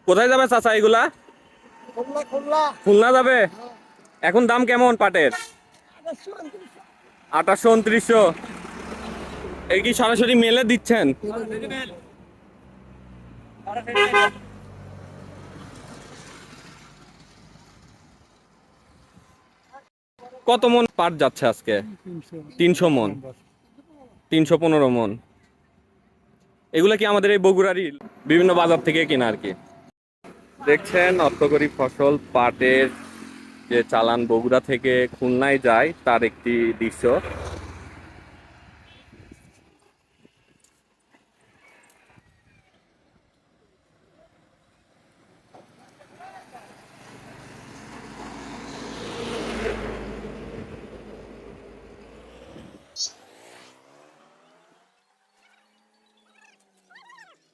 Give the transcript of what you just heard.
কোথায় যাবে চাচা এগুলা? খুলনা যাবে। এখন দাম কেমন পাটের? 2800 2900। এই কি সরাসরি মেলে দিচ্ছেন? কত মন পাট যাচ্ছে আজকে? 300 মন, 315 মন। এগুলা কি আমাদের এই বগুড়ারই বিভিন্ন বাজার থেকে কেনা আর কি? দেখছেন অর্থকরী ফসল পাটের যে চালান বগুড়া থেকে খুলনায় যায় তার একটি দৃশ্য।